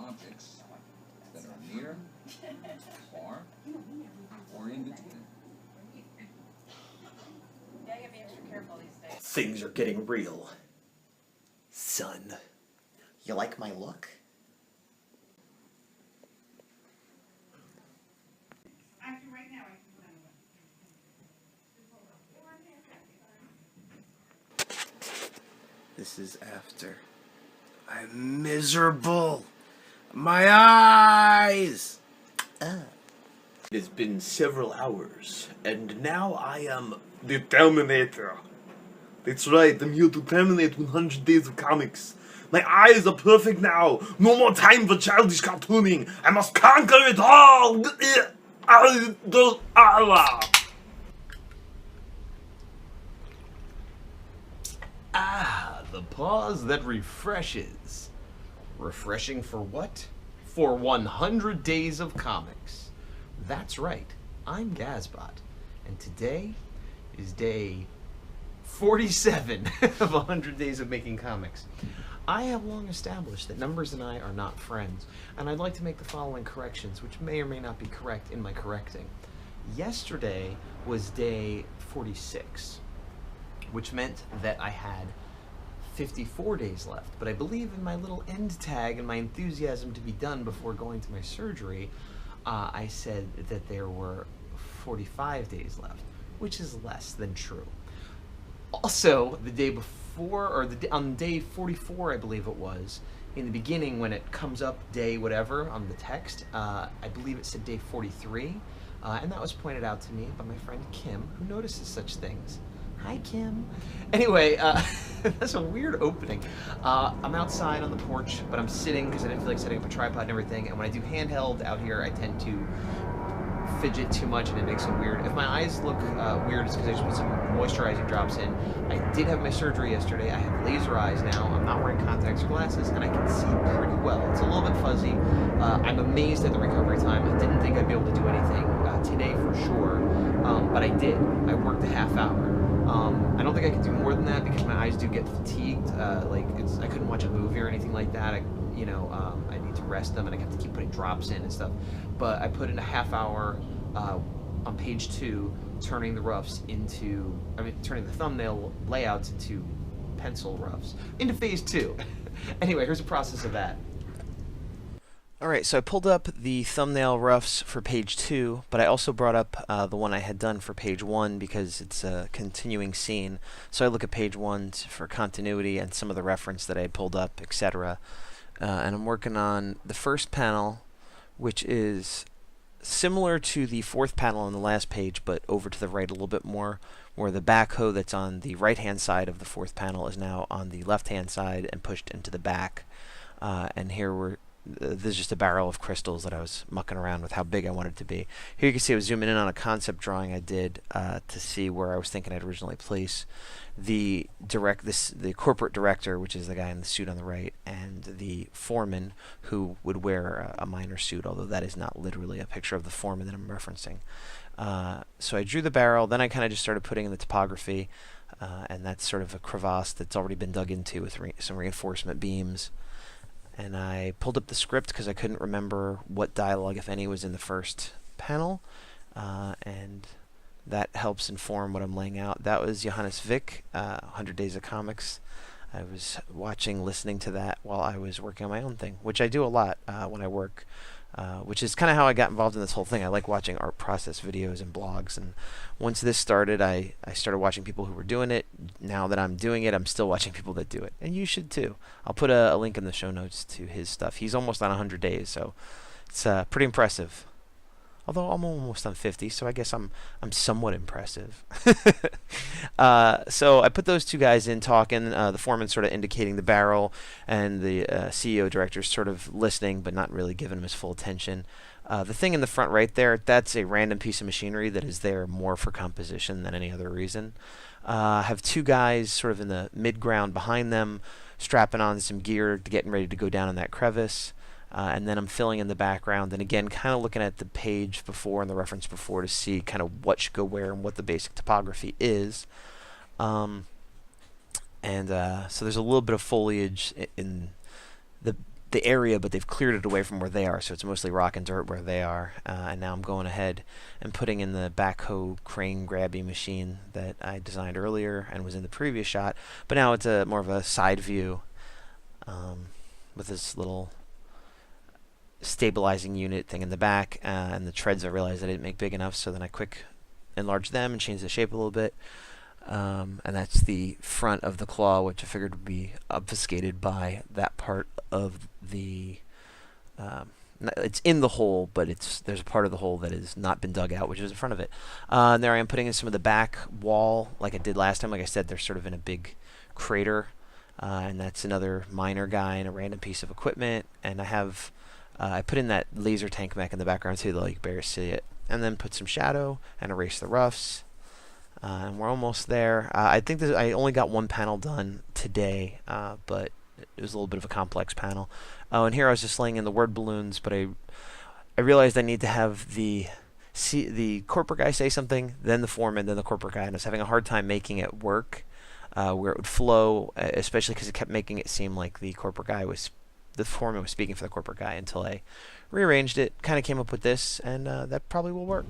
objects that are near, far, or in between. Yeah, you have to be extra careful these days. Things are getting real. Son. You like my look? This is after. I'm miserable. My eyes! It has been several hours, and now I am the Terminator. That's right, I'm here to terminate 100 days of comics. My eyes are perfect now. No more time for childish cartooning. I must conquer it all. The pause that refreshes. Refreshing for what? For 100 days of comics. That's right, I'm Gazbot, and today is day 47 of 100 days of making comics. I have long established that Numbers and I are not friends, and I'd like to make the following corrections, which may or may not be correct in my correcting. Yesterday was day 46, which meant that I had 54 days left, but I believe in my little end tag and my enthusiasm to be done before going to my surgery, I said that there were 45 days left, which is less than true. Also, the day before, or on day 44, I believe it was, in the beginning when it comes up day whatever on the text, I believe it said day 43, and that was pointed out to me by my friend Kim, who notices such things. Hi, Kim. Anyway, that's a weird opening. I'm outside on the porch, but I'm sitting because I didn't feel like setting up a tripod and everything, and when I do handheld out here, I tend to fidget too much and it makes it weird. If my eyes look weird, it's because I just put some moisturizing drops in. I did have my surgery yesterday. I have laser eyes now. I'm not wearing contacts or glasses, and I can see pretty well. It's a little bit fuzzy. I'm amazed at the recovery time. I didn't think I'd be able to do anything today for sure, but I did. I worked a half hour. I don't think I could do more than that because my eyes do get fatigued. I couldn't watch a movie or anything like that. I need to rest them, and I have to keep putting drops in and stuff. But I put in a half hour on page 2, turning the thumbnail layouts into pencil roughs into phase 2. Anyway, here's the process of that. Alright, so I pulled up the thumbnail roughs for page 2, but I also brought up the one I had done for page 1 because it's a continuing scene. So I look at page 1 for continuity and some of the reference that I had pulled up, etc. And I'm working on the first panel, which is similar to the fourth panel on the last page, but over to the right a little bit more, where the backhoe that's on the right-hand side of the fourth panel is now on the left-hand side and pushed into the back. And here this is just a barrel of crystals that I was mucking around with how big I wanted it to be. Here you can see I was zooming in on a concept drawing I did to see where I was thinking I'd originally place the corporate director, which is the guy in the suit on the right, and the foreman who would wear a minor suit, although that is not literally a picture of the foreman that I'm referencing. So I drew the barrel, then I kind of just started putting in the topography, and that's sort of a crevasse that's already been dug into with some reinforcement beams. And I pulled up the script because I couldn't remember what dialogue, if any, was in the first panel, and that helps inform what I'm laying out. That was Johannes Vick, 100 Days of Comics. I was listening to that while I was working on my own thing, which I do a lot when I work, which is kind of how I got involved in this whole thing. I like watching art process videos and blogs, and once this started, I started watching people who were doing it. Now that I'm doing it, I'm still watching people that do it, and you should too. I'll put a link in the show notes to his stuff. He's almost on 100 days, so it's pretty impressive. Although I'm almost on 50, so I guess I'm somewhat impressive. So I put those two guys in talking, the foreman sort of indicating the barrel, and the CEO director sort of listening but not really giving him his full attention. The thing in the front right there, that's a random piece of machinery that is there more for composition than any other reason. I have two guys sort of in the mid-ground behind them, strapping on some gear, getting ready to go down in that crevice. And then I'm filling in the background, and again, kind of looking at the page before and the reference before to see kind of what should go where and what the basic topography is. So there's a little bit of foliage in the the area, but they've cleared it away from where they are, so it's mostly rock and dirt where they are. And now I'm going ahead and putting in the backhoe crane grabby machine that I designed earlier and was in the previous shot, but now it's more of a side view with this little stabilizing unit thing in the back, and the treads I realized I didn't make big enough, so then I quick enlarged them and changed the shape a little bit. And that's the front of the claw, which I figured would be obfuscated by that part of the it's in the hole, but there's a part of the hole that has not been dug out, which is in front of it. And there I am putting in some of the back wall like I did last time. Like I said, they're sort of in a big crater, and that's another minor guy and a random piece of equipment. And I have I put in that laser tank mech in the background too, though you can barely see it, and then put some shadow and erase the roughs. And we're almost there. I think I only got one panel done today, but it was a little bit of a complex panel. Oh, and here I was just laying in the word balloons, but I realized I need to have the corporate guy say something, then the foreman, then the corporate guy, and I was having a hard time making it work where it would flow, especially because it kept making it seem like the foreman was speaking for the corporate guy, until I rearranged it, kind of came up with this, and that probably will work.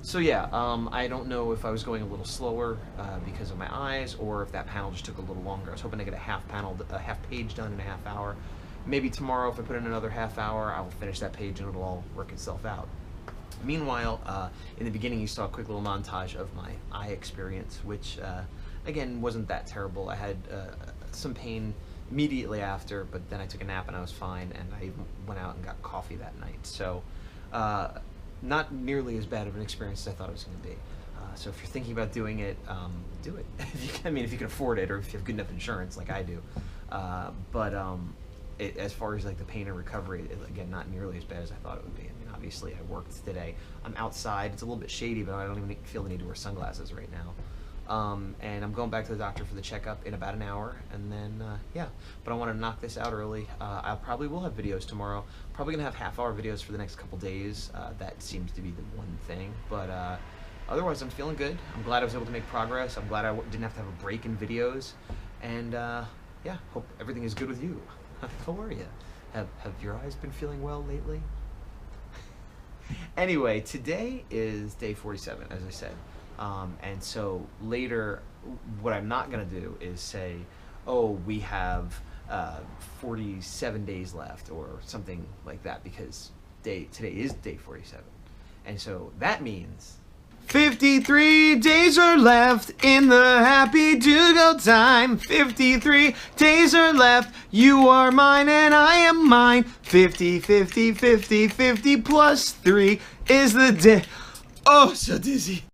So yeah, I don't know if I was going a little slower because of my eyes, or if that panel just took a little longer. I was hoping to get a half page done in a half hour. Maybe tomorrow, if I put in another half hour, I will finish that page and it'll all work itself out. Meanwhile, in the beginning, you saw a quick little montage of my eye experience, which again wasn't that terrible. I had some pain immediately after, but then I took a nap and I was fine, and I even went out and got coffee that night. So. Not nearly as bad of an experience as I thought it was going to be. So if you're thinking about doing it, do it. I mean, if you can afford it, or if you have good enough insurance like I do. But as far as like the pain and recovery, again, not nearly as bad as I thought it would be. I mean, obviously I worked today. I'm outside. It's a little bit shady, but I don't even feel the need to wear sunglasses right now. And I'm going back to the doctor for the checkup in about an hour, and then yeah, but I want to knock this out early. I probably will have videos tomorrow. Probably gonna have half-hour videos for the next couple days. That seems to be the one thing, but otherwise I'm feeling good. I'm glad I was able to make progress. I'm glad I didn't have to have a break in videos, and yeah, hope everything is good with you. How are you? Have your eyes been feeling well lately? Anyway, today is day 47, as I said. And so later, what I'm not going to do is say, oh, we have 47 days left or something like that, because today is day 47. And so that means 53 days are left in the happy to-go time. 53 days are left. You are mine and I am mine. 50, 50, 50, 50 plus 3 is the day. Oh, so dizzy.